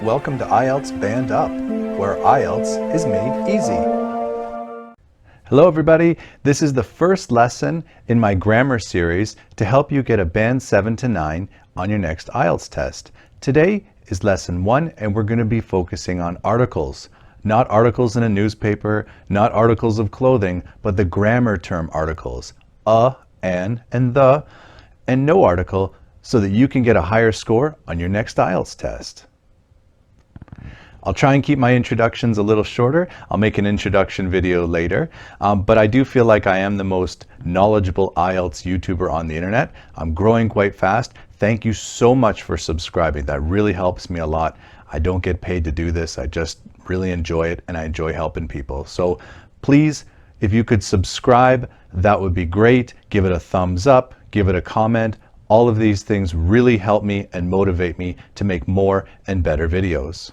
Welcome to IELTS Band Up, where IELTS is made easy. Hello everybody, this is the first lesson in my grammar series to help you get a Band 7 to 9 on your next IELTS test. Today is lesson 1 and we're going to be focusing on articles. Not articles in a newspaper, not articles of clothing, but the grammar term articles. And the, and no article, so that you can get a higher score on your next IELTS test. I'll try and keep my introductions a little shorter. I'll make an introduction video later, but I do feel like I am the most knowledgeable IELTS YouTuber on the internet. I'm growing quite fast. Thank you so much for subscribing. That really helps me a lot. I don't get paid to do this. I just really enjoy it and I enjoy helping people. So please, if you could subscribe, that would be great. Give it a thumbs up, give it a comment. All of these things really help me and motivate me to make more and better videos.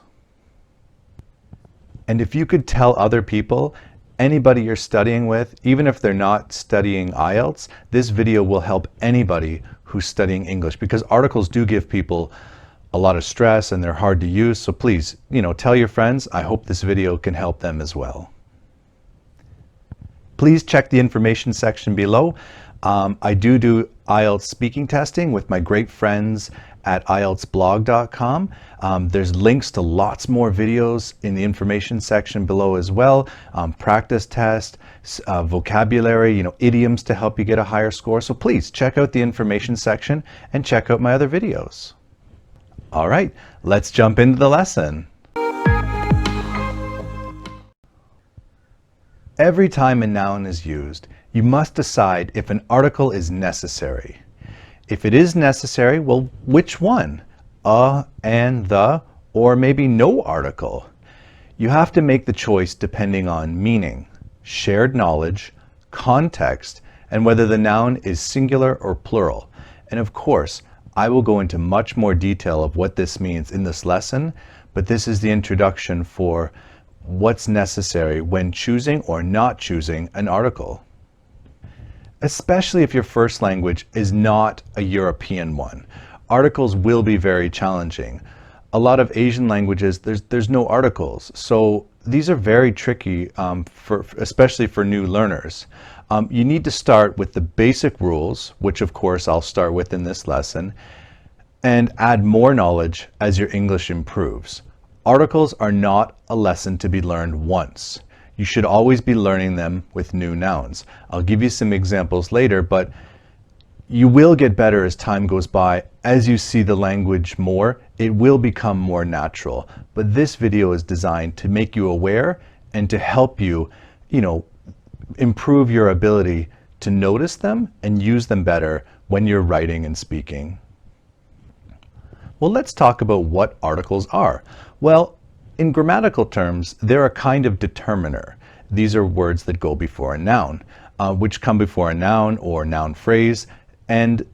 And if you could tell other people, anybody you're studying with, even if they're not studying IELTS, this video will help anybody who's studying English, because articles do give people a lot of stress and they're hard to use. So please, tell your friends. I hope this video can help them as well. Please check the information section below. I do IELTS speaking testing with my great friends at IELTS-Blog.com. There's links to lots more videos in the information section below as well. Practice test, vocabulary, idioms to help you get a higher score. So please check out the information section and check out my other videos. All right, let's jump into the lesson. Every time a noun is used, you must decide if an article is necessary. If it is necessary, well, which one? And the, or maybe no article? You have to make the choice depending on meaning, shared knowledge, context, and whether the noun is singular or plural. And of course, I will go into much more detail of what this means in this lesson, but this is the introduction for what's necessary when choosing or not choosing an article. Especially if your first language is not a European one. Articles will be very challenging. A lot of Asian languages, there's no articles. So these are very tricky, especially for new learners. You need to start with the basic rules, which of course I'll start with in this lesson, and add more knowledge as your English improves. Articles are not a lesson to be learned once. You should always be learning them with new nouns. I'll give you some examples later, but you will get better as time goes by. As you see the language more, it will become more natural. But this video is designed to make you aware and to help you, improve your ability to notice them and use them better when you're writing and speaking. Well, let's talk about what articles are. Well, in grammatical terms, they're a kind of determiner. These are words that go before a noun, which come before a noun or noun phrase. And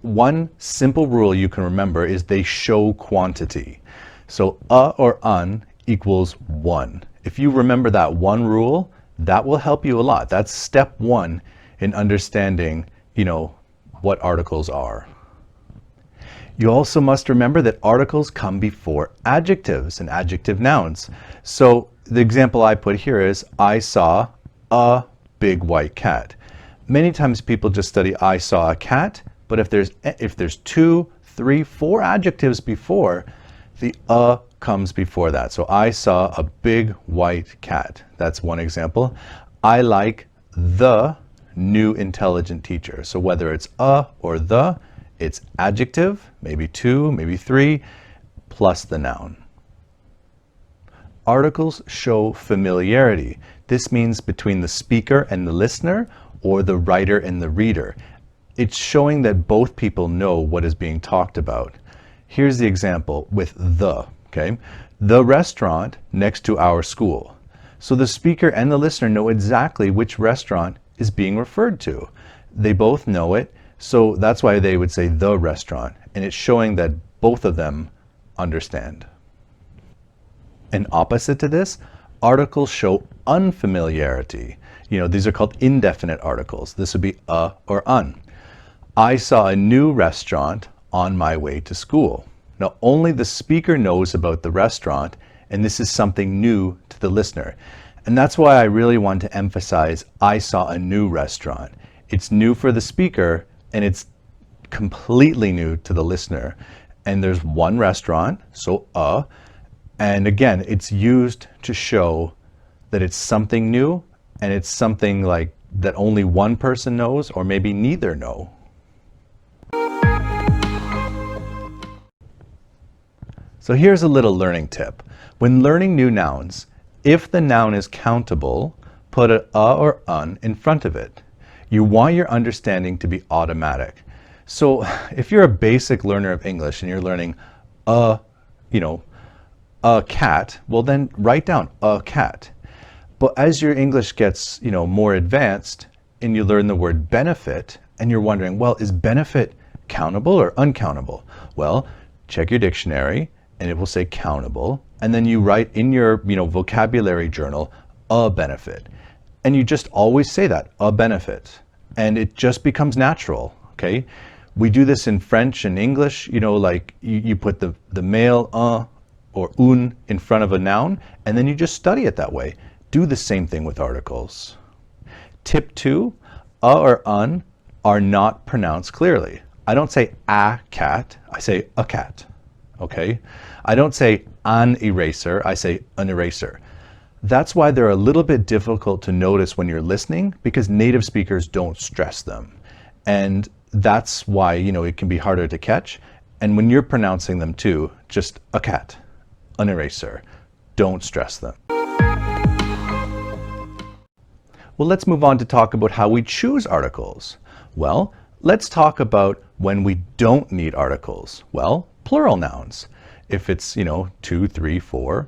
one simple rule you can remember is they show quantity. So or un equals 1. If you remember that one rule, that will help you a lot. That's step 1 in understanding, what articles are. You also must remember that articles come before adjectives and adjective nouns. So the example I put here is, I saw a big white cat. Many times people just study I saw a cat, but if there's 2, 3, 4 adjectives before, the comes before that. So I saw a big white cat. That's one example. I like the new intelligent teacher. So whether it's a or the, it's adjective, maybe 2, maybe 3, plus the noun. Articles show familiarity. This means between the speaker and the listener, or the writer and the reader. It's showing that both people know what is being talked about. Here's the example with the, okay? The restaurant next to our school. So the speaker and the listener know exactly which restaurant is being referred to. They both know it. So that's why they would say the restaurant, and it's showing that both of them understand. And opposite to this, articles show unfamiliarity. These are called indefinite articles. This would be a or un. I saw a new restaurant on my way to school. Now, only the speaker knows about the restaurant, and this is something new to the listener. And that's why I really want to emphasize, I saw a new restaurant. It's new for the speaker, and it's completely new to the listener. And there's one restaurant, so and again, it's used to show that it's something new, and it's something like that only one person knows, or maybe neither know. So here's a little learning tip. When learning new nouns, if the noun is countable, put a or un in front of it. You want your understanding to be automatic. So if you're a basic learner of English and you're learning a cat, well then write down a cat. But as your English gets, more advanced and you learn the word benefit and you're wondering, well, is benefit countable or uncountable? Well, check your dictionary and it will say countable. And then you write in your, vocabulary journal, a benefit. And you just always say that, a benefit. And it just becomes natural, okay? We do this in French and English, like you put the male or un in front of a noun, and then you just study it that way. Do the same thing with articles. Tip 2, a or un are not pronounced clearly. I don't say a cat, I say a cat, okay? I don't say an eraser, I say an eraser. That's why they're a little bit difficult to notice when you're listening, because native speakers don't stress them. And that's why, it can be harder to catch. And when you're pronouncing them too, just a cat, an eraser, don't stress them. Well, let's move on to talk about how we choose articles. Well, let's talk about when we don't need articles. Well, plural nouns. If it's, 2, 3, 4.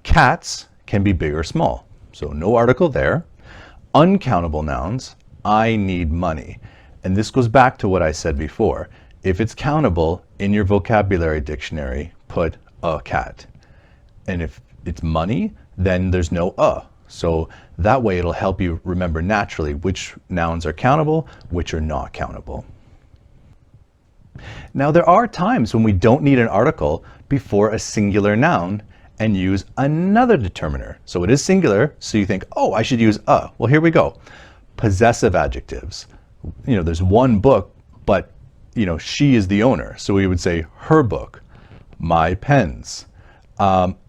Cats can be big or small, so no article there. Uncountable nouns, I need money. And this goes back to what I said before. If it's countable, in your vocabulary dictionary, put a cat. And if it's money, then there's no a. So that way it'll help you remember naturally which nouns are countable, which are not countable. Now there are times when we don't need an article before a singular noun and use another determiner. So it is singular, so you think, oh, I should use a. Well, here we go. Possessive adjectives. There's one book, but, she is the owner. So we would say her book, my pens,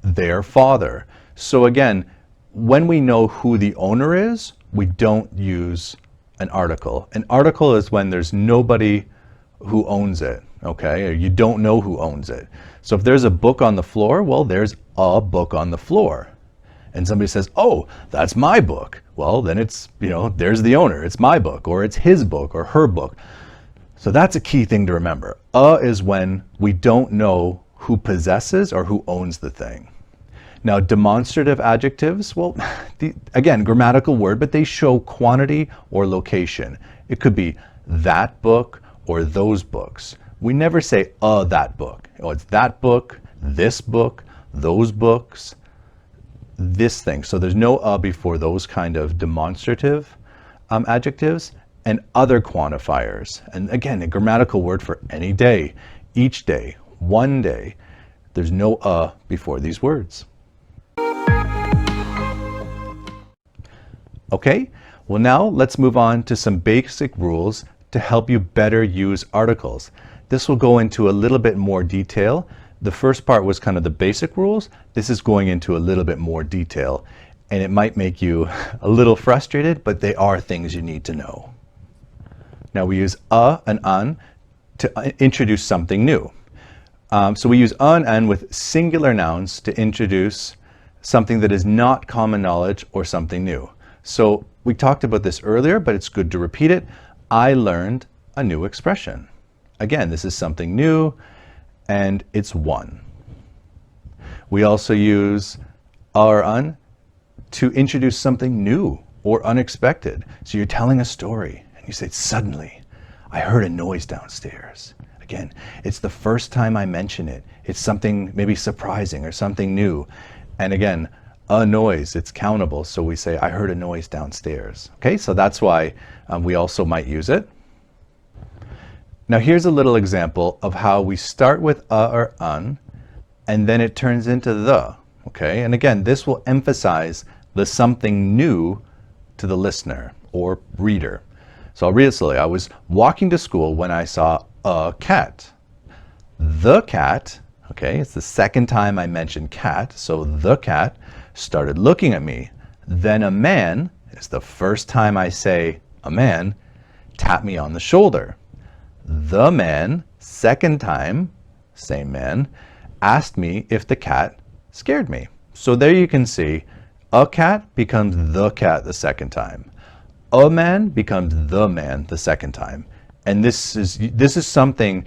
their father. So again, when we know who the owner is, we don't use an article. An article is when there's nobody who owns it, okay? Or you don't know who owns it. So if there's a book on the floor, well, there's a book on the floor. And somebody says, oh, that's my book. Well, then it's, there's the owner. It's my book, or it's his book, or her book. So that's a key thing to remember. Is when we don't know who possesses or who owns the thing. Now, demonstrative adjectives, well, again, grammatical word, but they show quantity or location. It could be that book or those books. We never say, that book. Oh, it's that book, this book, those books, this thing. So there's no before those kind of demonstrative adjectives, and other quantifiers. And again, a grammatical word for any day, each day, one day. There's no before these words. Okay, well now let's move on to some basic rules to help you better use articles. This will go into a little bit more detail. The first part was kind of the basic rules. This is going into a little bit more detail, and it might make you a little frustrated, but they are things you need to know. Now we use and an to introduce something new. So we use and an with singular nouns to introduce something that is not common knowledge or something new. So we talked about this earlier, but it's good to repeat it. I learned a new expression. Again, this is something new, and it's one. We also use or un to introduce something new or unexpected. So you're telling a story, and you say, suddenly, I heard a noise downstairs. Again, it's the first time I mention it. It's something maybe surprising or something new. And again, a noise, it's countable. So we say, I heard a noise downstairs. Okay, so that's why we also might use it. Now here's a little example of how we start with a or un, and then it turns into the, okay? And again, this will emphasize the something new to the listener or reader. So I'll read it slowly. I was walking to school when I saw a cat. The cat, okay, it's the second time I mentioned cat, so the cat started looking at me. Then a man, it's the first time I say a man, tapped me on the shoulder. The man, second time, same man, asked me if the cat scared me. So there you can see, a cat becomes the cat the second time. A man becomes the man the second time. And this is something,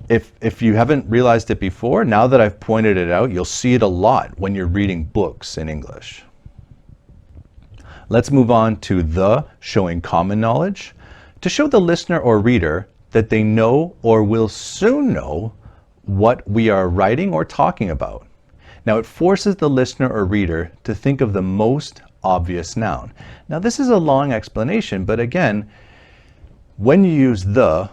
if you haven't realized it before, now that I've pointed it out, you'll see it a lot when you're reading books in English. Let's move on to the, showing common knowledge, to show the listener or reader that they know or will soon know what we are writing or talking about. Now it forces the listener or reader to think of the most obvious noun. Now this is a long explanation, but again, when you use the,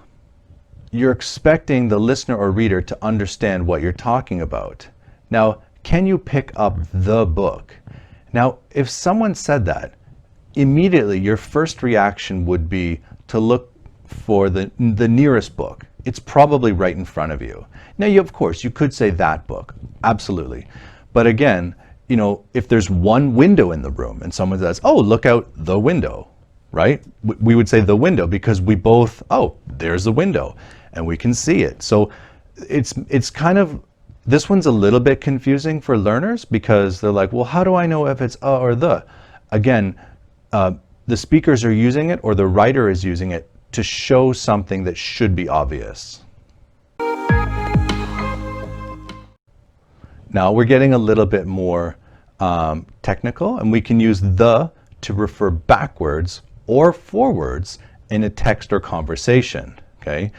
you're expecting the listener or reader to understand what you're talking about. Now, can you pick up the book? Now, if someone said that, immediately your first reaction would be to look for the nearest book. It's probably right in front of you. Now, of course, you could say that book, absolutely. But again, you know, if there's one window in the room and someone says, oh, look out the window, right? We would say the window because we both, oh, there's the window and we can see it. So it's kind of, this one's a little bit confusing for learners because they're like, well, how do I know if it's a or the? Again, the speakers are using it or the writer is using it to show something that should be obvious. Now we're getting a little bit more technical, and we can use the to refer backwards or forwards in a text or conversation, okay?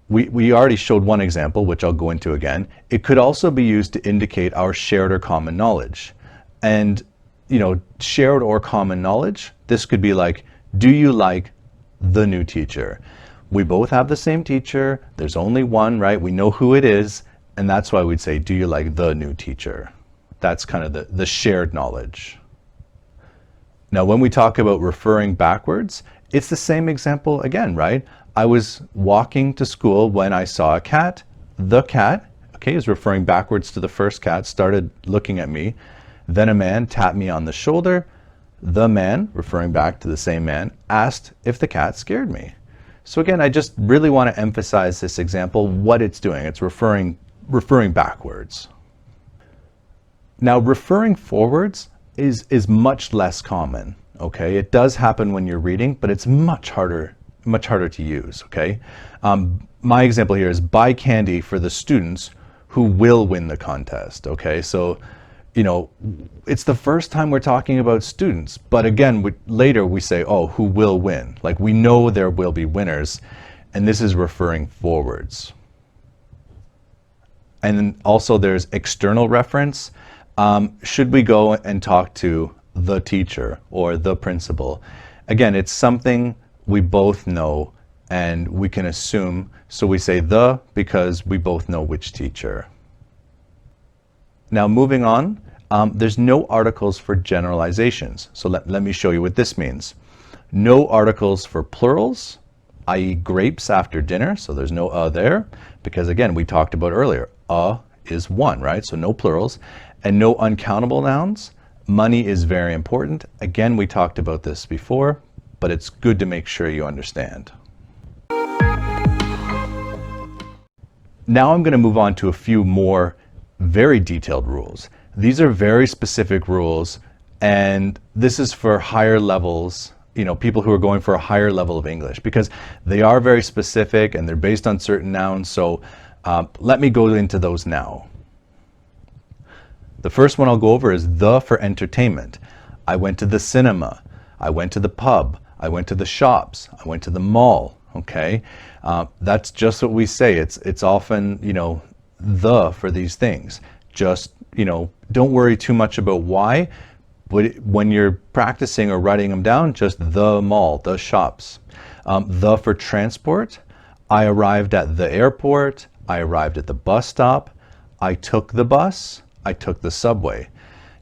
We already showed one example, which I'll go into again. It could also be used to indicate our shared or common knowledge. And, you know, shared or common knowledge, this could be like, do you like the new teacher? We both have the same teacher. There's only one, right? We know who it is. And that's why we'd say, do you like the new teacher? That's kind of the shared knowledge. Now, when we talk about referring backwards, it's the same example again, right? I was walking to school when I saw a cat. The cat, okay, is referring backwards to the first cat, started looking at me. Then a man tapped me on the shoulder. The man, referring back to the same man, asked if the cat scared me. So again, I just really want to emphasize this example, what it's doing. It's referring backwards. Now, referring forwards is much less common, okay? It does happen when you're reading, but it's much harder to use, okay? My example here is buy candy for the students who will win the contest, okay? So, you know, it's the first time we're talking about students, but again, later we say, oh, who will win? Like, we know there will be winners, and this is referring forwards. And then also there's external reference. Should we go and talk to the teacher or the principal? Again, it's something we both know and we can assume, so we say the because we both know which teacher. Now moving on, there's no articles for generalizations. So let me show you what this means. No articles for plurals, i.e. grapes after dinner, so there's no a there, because again, we talked about earlier, a is one, right? So no plurals, and no uncountable nouns. Money is very important. Again, we talked about this before, but it's good to make sure you understand. Now I'm going to move on to a few more very detailed rules. These are very specific rules, and this is for higher levels, you know, people who are going for a higher level of English, because they are very specific and they're based on certain nouns. So let me go into those now. The first one I'll go over is the for entertainment. I went to the cinema. I went to the pub. I went to the shops. I went to the mall. Okay, that's just what we say. It's often, you know, the for these things. Just, you know, don't worry too much about why. But when you're practicing or writing them down, just the mall, the shops. The for transport. I arrived at the airport, I arrived at the bus stop, I took the bus, I took the subway.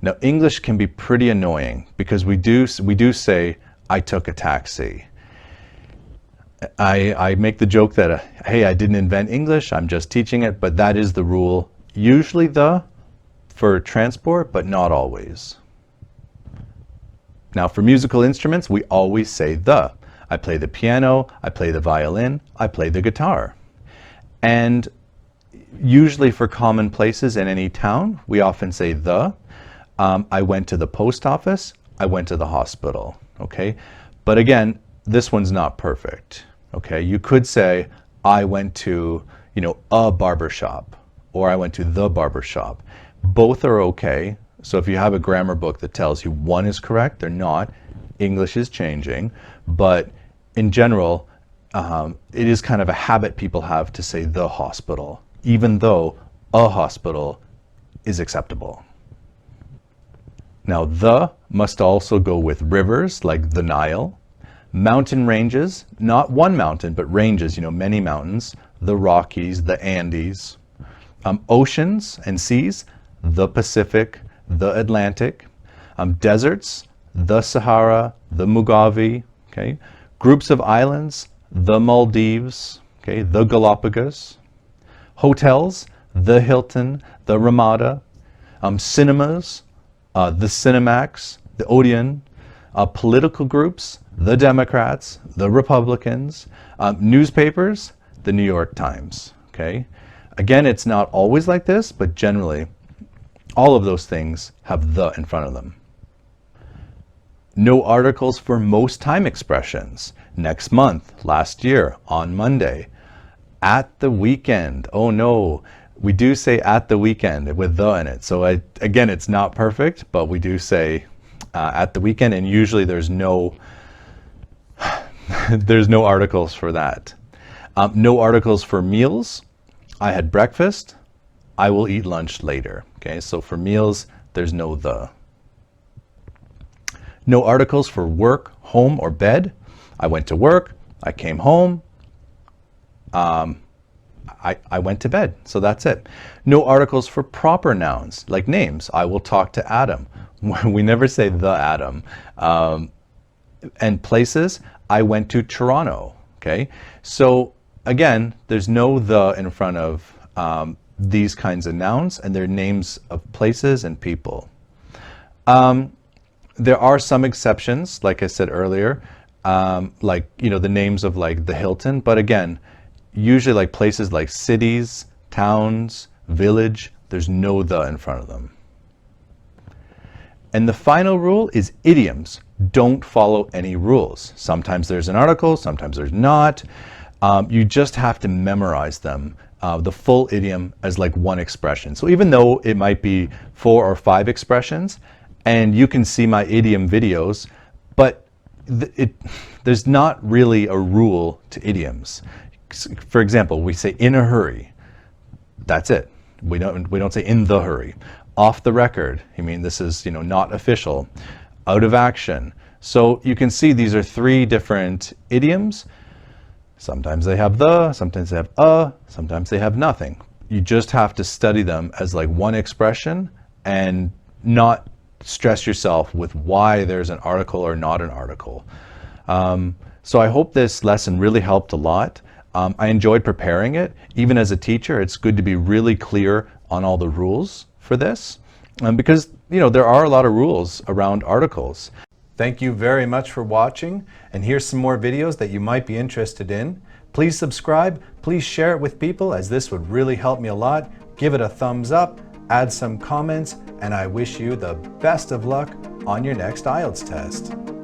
Now, English can be pretty annoying because we do say, I took a taxi. I make the joke that, hey, I didn't invent English, I'm just teaching it, but that is the rule. Usually for transport, but not always. Now, for musical instruments, we always say the. I play the piano, I play the violin, I play the guitar. And usually for common places in any town, we often say the. I went to the post office, I went to the hospital, okay? But again, this one's not perfect, okay? You could say, I went to, a barber shop, or I went to the barber shop. Both are okay. So if you have a grammar book that tells you one is correct, they're not. English is changing, but in general, it is kind of a habit people have to say the hospital, even though a hospital is acceptable. Now, the must also go with rivers like the Nile, mountain ranges, not one mountain, but ranges, many mountains, the Rockies, the Andes, oceans and seas, the Pacific, the Atlantic, deserts, the Sahara, the Mojave, okay, groups of islands, the Maldives, okay, the Galapagos, hotels, the Hilton, the Ramada, cinemas, the Cinemax, the Odeon, political groups, the Democrats, the Republicans, newspapers, the New York Times, okay? Again, it's not always like this, but generally, all of those things have the in front of them. No articles for most time expressions. Next month, last year, on Monday. At the weekend. Oh no, we do say at the weekend with the in it. So again, it's not perfect, but we do say at the weekend, and usually there's no articles for that. No articles for meals. I had breakfast. I will eat lunch later. Okay, so for meals, there's no the. No articles for work, home, or bed. I went to work, I came home, I went to bed, so that's it. No articles for proper nouns, like names. I will talk to Adam. We never say the Adam. And places, I went to Toronto, okay? So again, there's no the in front of these kinds of nouns, and they're names of places and people. There are some exceptions, like I said earlier, like, the names of like the Hilton, but again, usually like places like cities, towns, village, there's no the in front of them. And the final rule is idioms. Don't follow any rules. Sometimes there's an article, sometimes there's not. You just have to memorize them, the full idiom as like one expression. So even though it might be 4 or 5 expressions, and you can see my idiom videos, but there's not really a rule to idioms. For example, we say in a hurry. That's it. We don't say in the hurry. Off the record. I mean, this is not official. Out of action. So you can see these are 3 different idioms. Sometimes they have the, sometimes they have a, sometimes they have nothing. You just have to study them as like one expression and not stress yourself with why there's an article or not an article. So I hope this lesson really helped a lot. I enjoyed preparing it. Even as a teacher, it's good to be really clear on all the rules for this, because there are a lot of rules around articles. Thank you very much for watching, and here's some more videos that you might be interested in. Please subscribe, please share it with people, as this would really help me a lot. Give it a thumbs up, add some comments, and I wish you the best of luck on your next IELTS test.